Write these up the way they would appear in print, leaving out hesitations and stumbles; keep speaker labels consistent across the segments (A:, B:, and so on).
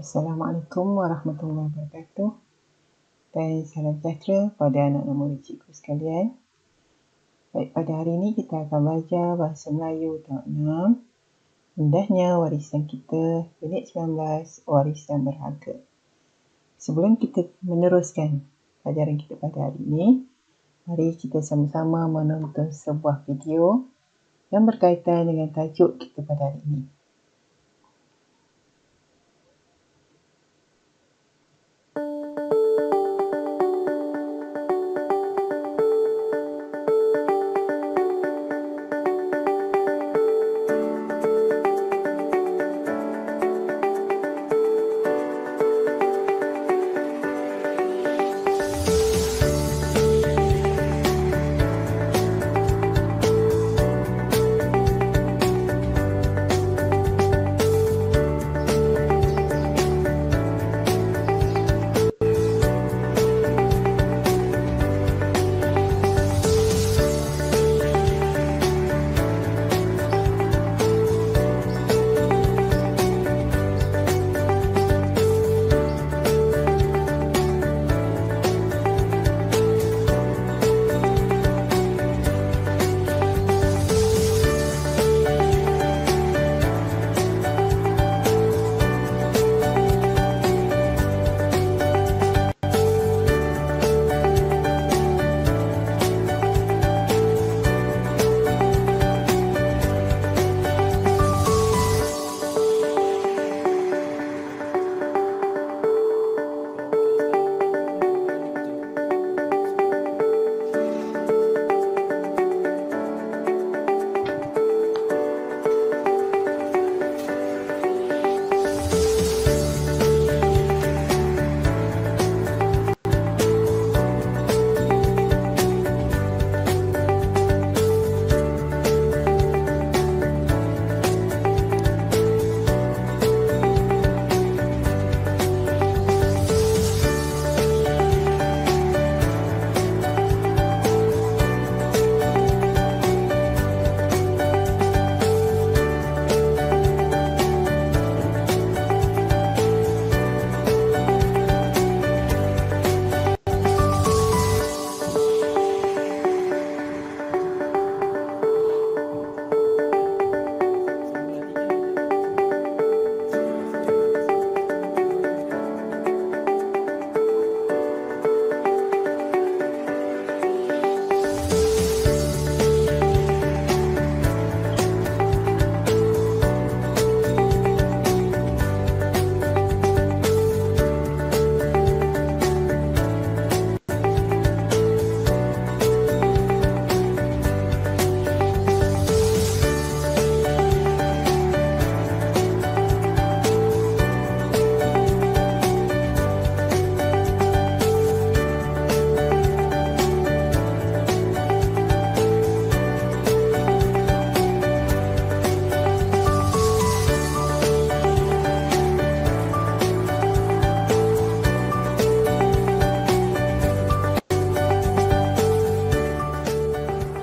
A: Assalamualaikum warahmatullahi wabarakatuh dan salam sejahtera pada anak-anak murid cikgu sekalian. Baik, pada hari ini kita akan belajar Bahasa Melayu tahap 6, Indahnya Warisan Kita, Unit 19, Warisan Berharga. Sebelum kita meneruskan pelajaran kita pada hari ini, mari kita sama-sama menonton sebuah video yang berkaitan dengan tajuk kita pada hari ini.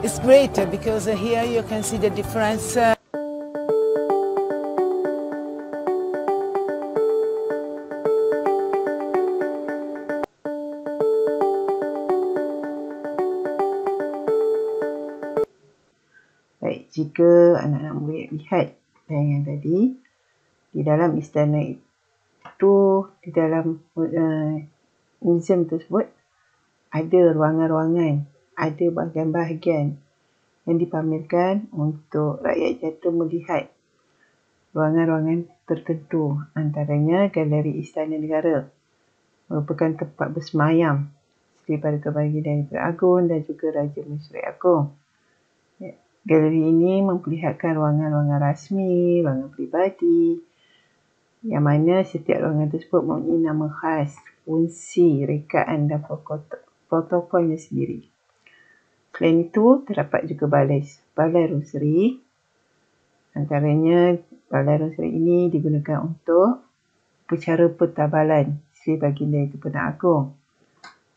B: It's great because here you can see the difference.
A: Baik, jika anak-anak murid lihat tayangan tadi, di dalam istana itu, di dalam museum tersebut, ada ruangan-ruangan, ada bahagian-bahagian yang dipamerkan untuk rakyat jelata melihat ruangan-ruangan tertentu. Antaranya Galeri Istana Negara, merupakan tempat bersemayam Sri Paduka Baginda Yang Agung dan juga Raja Mesyuarat Agong. Galeri ini memperlihatkan ruangan-ruangan rasmi, ruangan peribadi, yang mana setiap ruangan tersebut mempunyai nama khas, fungsi, rekaan dan protokolnya sendiri. Selain itu, terdapat juga balai roseri. Antaranya, balai roseri ini digunakan untuk upacara pentabalan Sri Baginda Yang Agung.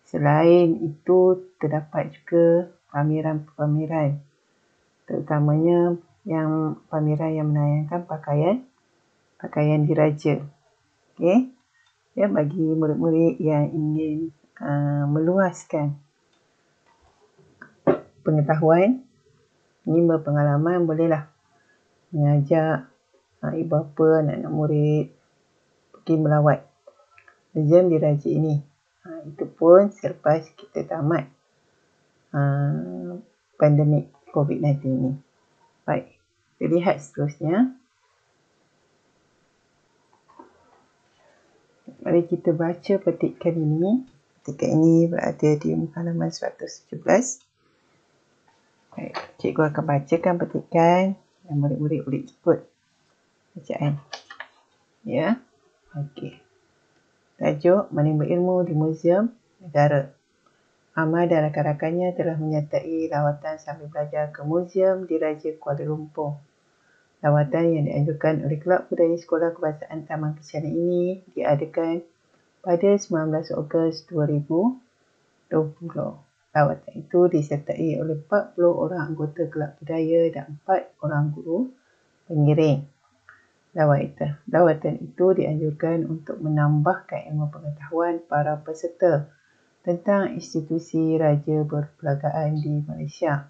A: Selain itu, terdapat juga pameran-pameran, terutamanya pameran yang menayangkan pakaian diraja. Okey. Ya, bagi murid-murid yang ingin meluaskan pengetahuan, ini berpengalaman, bolehlah mengajak ibu bapa, anak-anak murid pergi melawat muzium diraja ini. Itu pun selepas kita tamat pandemik COVID-19 ini. Baik, kita lihat seterusnya. Mari kita baca petikan ini. Petikan ini berada di muka halaman 117. Baik, cikgu akan bacakan petikan dan murid-murid boleh ikut bacaan. Ya, okey. Tajuk menimba ilmu di Muzium Negara. Ahmad dan rakan-rakannya telah menyertai lawatan sambil belajar ke Muzium Diraja Kuala Lumpur. Lawatan yang dianjurkan oleh Kelab Budaya Sekolah Kebangsaan Taman Kencana ini diadakan pada 19 Ogos 2020. Lawatan itu disertai oleh 40 orang anggota Kelab Budaya dan 4 orang guru pengiring. Lawatan itu dianjurkan untuk menambahkan ilmu pengetahuan para peserta tentang institusi raja berperlagaan di Malaysia.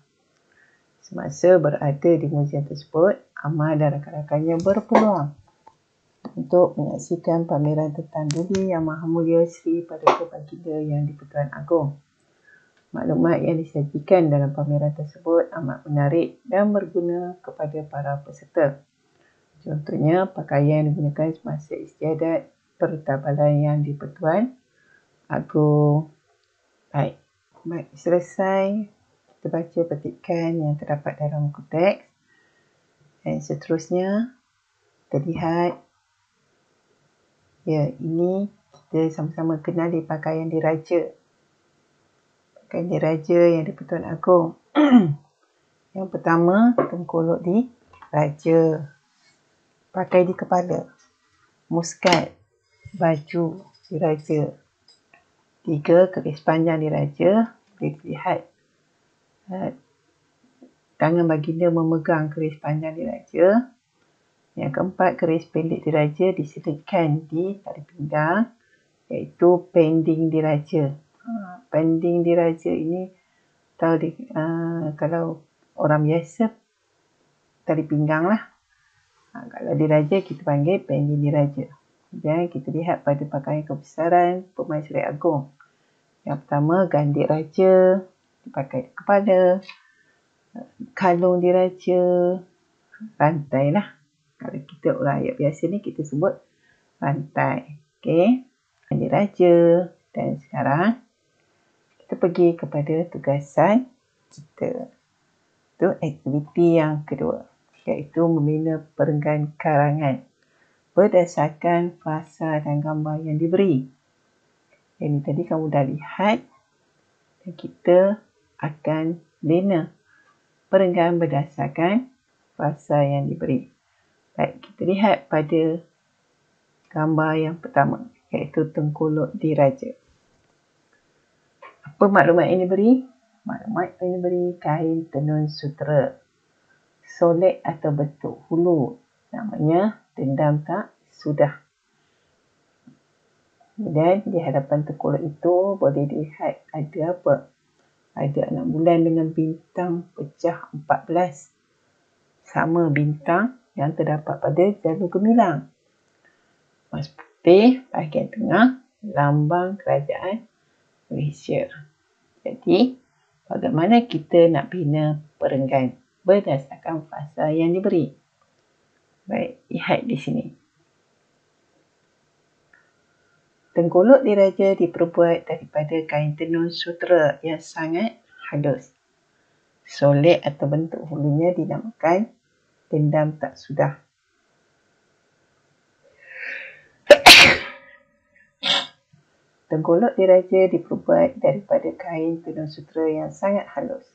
A: Semasa berada di muzium tersebut, Ahmad dan rakan-rakannya berpeluang untuk menyaksikan pameran tentang Duli Yang Maha Mulia Sri Paduka Baginda Yang di-Pertuan Agong. Maklumat yang disajikan dalam pameran tersebut amat menarik dan berguna kepada para peserta. Contohnya, pakaian yang digunakan semasa istiadat pertabalan Yang di-Pertuan Agong. Baik, selesai kita baca petikan yang terdapat dalam buku teks. Dan seterusnya, kita lihat. Ya, ini kita sama-sama kenali pakaian diraja. Pakaian diraja Yang di-Pertuan Agong. Yang pertama, tengkolok diraja. Pakai di kepala. Muskat, baju diraja. 3, keris panjang diraja. Boleh dilihat tangan baginda memegang keris panjang diraja. Yang keempat, keris pendek diraja diselitkan di tali pinggang, iaitu pending diraja. Pending diraja ini kalau orang biasa tali pinggang lah. Kalau diraja kita panggil pending diraja. Dan kita lihat pada pakaian kebesaran Pemaisuri Agong. Yang pertama, gandik raja dipakai di kepala, kalung diraja, rantai lah. Kalau kita orang rakyat biasa ni kita sebut rantai. Okey, gandik raja. Dan sekarang kita pergi kepada tugasan kita. Itu aktiviti yang kedua, iaitu membina perenggan karangan berdasarkan frasa dan gambar yang diberi. Ini tadi kamu dah lihat. Dan kita akan bina perenggan berdasarkan frasa yang diberi. Baik, kita lihat pada gambar yang pertama, iaitu tengkolok diraja. Apa maklumat yang diberi? Maklumat yang diberi kain tenun sutera, solek atau bentuk hulu. Namanya dendam tak sudah. Dan di hadapan tengkolok itu boleh dilihat ada apa? Ada 6 bulan dengan bintang pecah 14. Sama bintang yang terdapat pada jalur gemilang. Emas putih bahagian tengah, lambang kerajaan Malaysia. Jadi, bagaimana kita nak bina perenggan berdasarkan frasa yang diberi? Baik, lihat di sini. Tengkolok diraja diperbuat daripada kain tenun sutera yang sangat halus. Solek atau bentuk hulunya dinamakan dendam tak sudah. Tengkolok diraja diperbuat daripada kain tenun sutera yang sangat halus.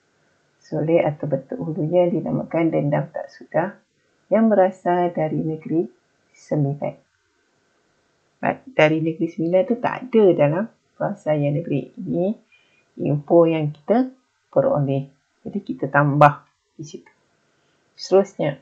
A: Solek atau bentuk hulunya dinamakan dendam tak sudah yang berasal dari negeri Sembilan. Dari negeri Sembilan tu tak ada dalam frasa yang diberi. Ini info yang kita peroleh. Jadi kita tambah di situ. Seterusnya,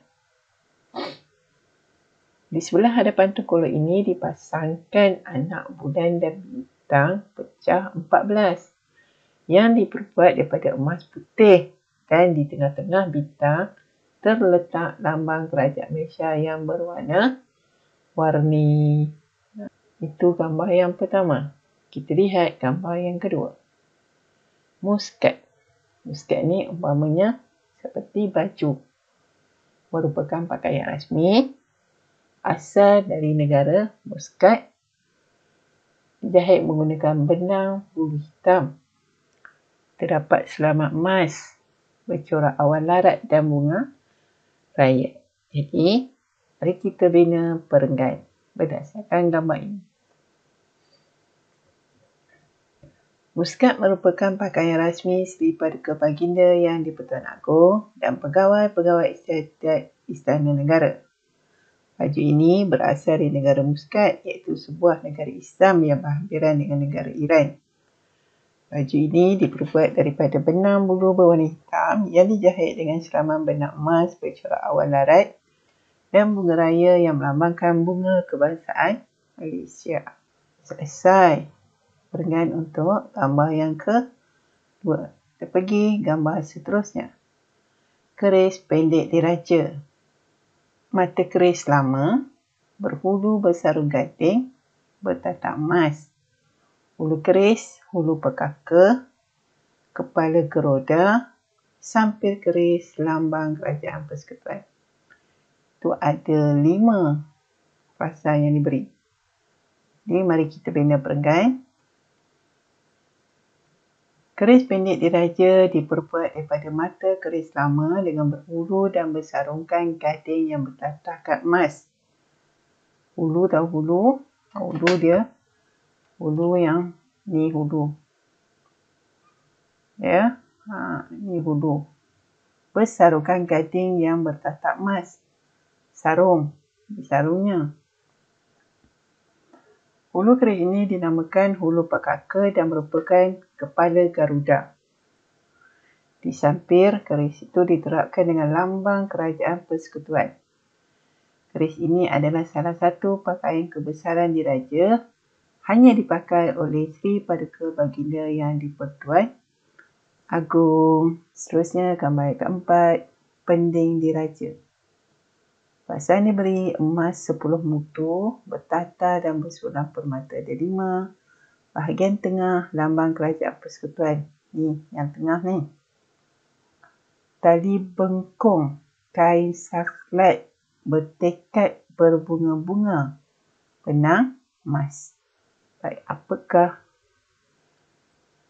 A: Di sebelah hadapan Tengkorak ini dipasangkan anak bulan dan bintang pecah 14 yang diperbuat daripada emas putih, dan di tengah-tengah bintang terletak lambang kerajaan Malaysia yang berwarna-warni. Itu gambar yang pertama. Kita lihat gambar yang kedua. Muskat. Muskat ni umpamanya seperti baju. Merupakan pakaian rasmi asal dari negara Muskat. Dijahit menggunakan benang bulu hitam. Terdapat selamat emas bercorak awan larat dan bunga raya. Jadi, mari kita bina perenggan berdasarkan gambar ini. Muskat merupakan pakaian rasmi Sri Paduka Baginda Yang di-Pertuan Agong dan pegawai-pegawai istiadat Istana Negara. Baju ini berasal dari negara Muskat, iaitu sebuah negara Islam yang berhampiran dengan negara Iran. Baju ini diperbuat daripada benang bulu berwarna hitam yang dijahit dengan selaman benang emas bercorak awan larat dan bunga raya yang melambangkan bunga kebangsaan Malaysia. Selesai perenggan untuk gambar yang kedua. Kita pergi gambar seterusnya. Keris pendek diraja. Mata keris lama, berhulu bersarung gading, bertatak emas. Hulu keris, hulu pekaka, kepala geroda, sampir keris, lambang kerajaan persekutuan. Itu ada 5 fasa yang diberi. Jadi mari kita bina perenggan. Keris pendek diraja diperbuat daripada mata keris lama dengan berhulu dan bersarungkan gading yang bertatakan emas. Hulu tahu hulu? Hulu dia. Hulu yang ni hulu. Ya. Ni hulu. Bersarungkan gading yang bertatak emas. Sarung. Sarungnya. Hulu keris ini dinamakan hulu pekaka dan merupakan kepala Garuda. Di sampir keris itu diterapkan dengan lambang kerajaan persekutuan. Keris ini adalah salah satu pakaian kebesaran diraja, hanya dipakai oleh Sri Paduka Baginda Yang di-Pertuan Agong. Seterusnya gambar keempat, pending diraja. Pasangan diberi emas 10 mutu, bertata dan bersulam permata ada 5. Bahagian tengah lambang kerajaan persekutuan. Ni, yang tengah ni. Tali bengkung, kain saklat, bertekad berbunga-bunga, benang emas. Baik, apakah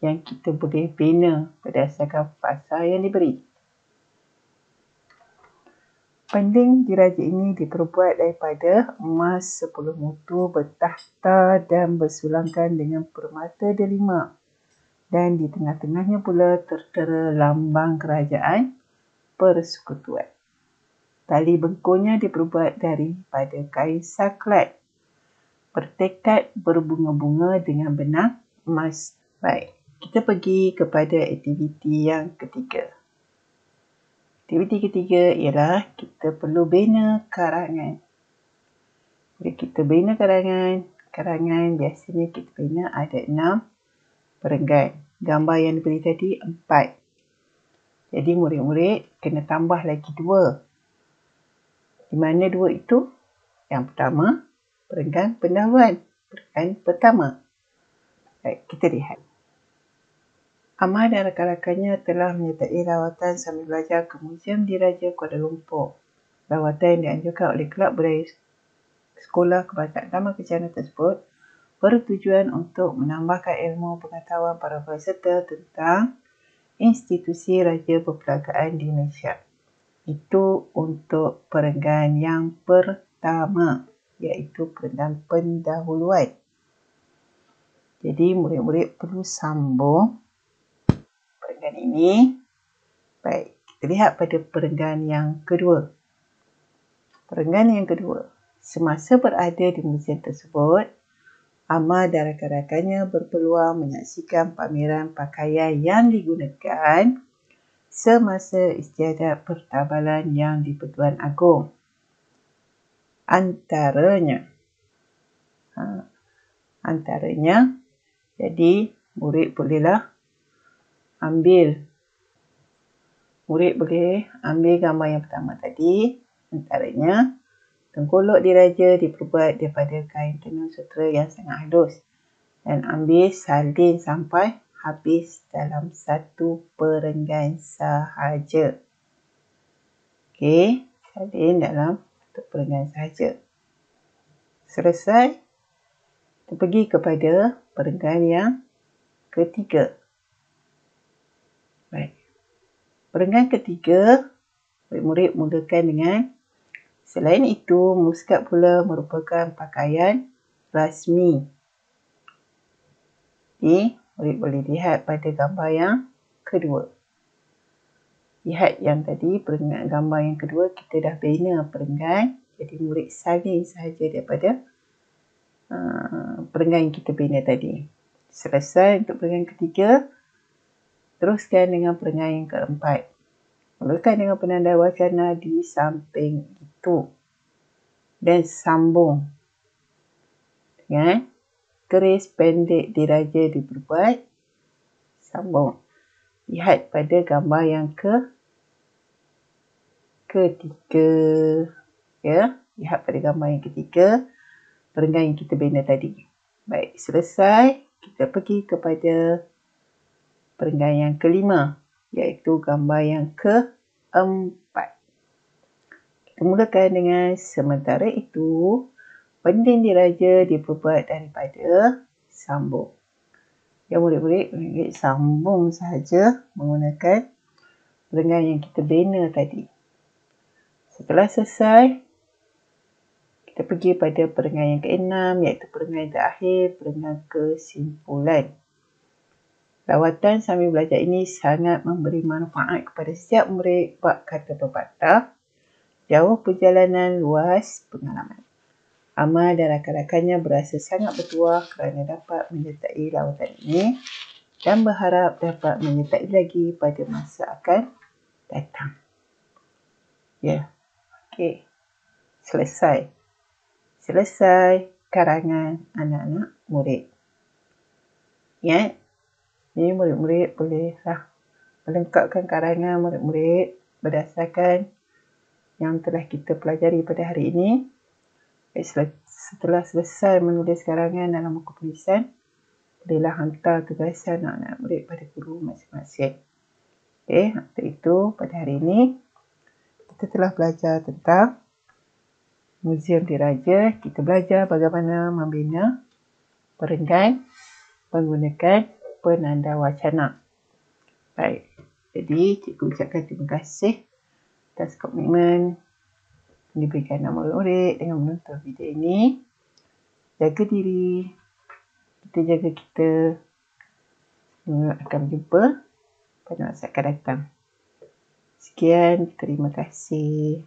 A: yang kita boleh bina berdasarkan fasa yang diberi? Pending diraja ini diperbuat daripada emas 10 mutu, bertahta dan bersulangkan dengan permata delima. Dan di tengah-tengahnya pula tertera lambang kerajaan persekutuan. Tali bengkungnya diperbuat daripada kain saklat, bertekad berbunga-bunga dengan benang emas. Baik, kita pergi kepada aktiviti yang ketiga. Aktiviti ketiga ialah kita perlu bina karangan. Bila kita bina karangan biasanya kita bina ada 6 perenggan. Gambar yang diberi tadi 4. Jadi murid-murid kena tambah lagi 2. Di mana 2 itu? Yang pertama, perenggan pendahuluan. Perenggan pertama. Baik, kita lihat. Amar dan rakan-rakannya telah menyertai rawatan sambil belajar ke Museum Diraja Kuala Lumpur. Rawatan yang dianjurkan oleh Kelab Budaya Sekolah Kebangsaan Taman Kencana tersebut bertujuan untuk menambahkan ilmu pengetahuan para peserta tentang institusi Raja Perperangkaan di Malaysia. Itu untuk perenggan yang pertama, iaitu perenggan pendahuluan. Jadi murid-murid perlu sambung perenggan ini. Baik, kita lihat pada perenggan yang kedua. Perenggan yang kedua. Semasa berada di museum tersebut, Amar dan rakan-rakannya berpeluang menyaksikan pameran pakaian yang digunakan semasa istiadat pertabalan Yang di-Pertuan Agong. Antaranya. Antaranya. Jadi, murid boleh ambil gambar yang pertama tadi. Antaranya, tengkolok diraja diperbuat daripada kain tenun sutera yang sangat halus. Dan ambil salin sampai habis dalam satu perenggan sahaja. Okey, salin dalam satu perenggan sahaja. Selesai, kita pergi kepada perenggan yang ketiga. Baik. Perenggan ketiga, murid-murid mulakan dengan selain itu, muskat pula merupakan pakaian rasmi. Jadi, murid boleh lihat pada gambar yang kedua. Lihat yang tadi, gambar yang kedua, kita dah bina perenggan. Jadi, murid salin sahaja daripada perenggan yang kita bina tadi. Selesai untuk perenggan ketiga. Teruskan dengan perenggan yang keempat. Mulakan dengan penanda wacana di samping itu. Dan sambung dengan keris pendek diraja diperbuat. Sambung. Lihat pada gambar yang ketiga. Ya, lihat pada gambar yang ketiga. Perenggan yang kita bina tadi. Baik, selesai. Kita pergi kepada perenggan yang kelima. Iaitu gambar yang keempat. Kita mulakan dengan sementara itu, pending diraja diperbuat daripada sambung. Ya, murid-murid sambung sahaja menggunakan perenggan yang kita bina tadi. Setelah selesai, kita pergi pada perenggan yang keenam, iaitu perenggan yang terakhir, perenggan kesimpulan. Lawatan sambil belajar ini sangat memberi manfaat kepada setiap murid bab kata pepatah. Jauh perjalanan, luas pengalaman. Amal dan rakan-rakannya berasa sangat bertuah kerana dapat menyertai lawatan ini dan berharap dapat menyertai lagi pada masa akan datang. Ya, okey. Selesai karangan anak-anak murid. Ya, ini murid-murid bolehlah melengkapkan karangan murid-murid berdasarkan yang telah kita pelajari pada hari ini. Setelah selesai menulis karangan dalam buku tulisan, bolehlah hantar tugasan anak-anak murid pada guru masing-masing. Okey, untuk itu pada hari ini kita telah belajar tentang Muzium Diraja. Kita belajar bagaimana membina perenggan menggunakan penanda wacana. Baik, jadi cikgu ucapkan terima kasih atas komitmen yang diberikan murid-murid dengan menonton video ini. Jaga diri, kita jaga kita. Akan berjumpa pada masa akan datang. Sekian, terima kasih.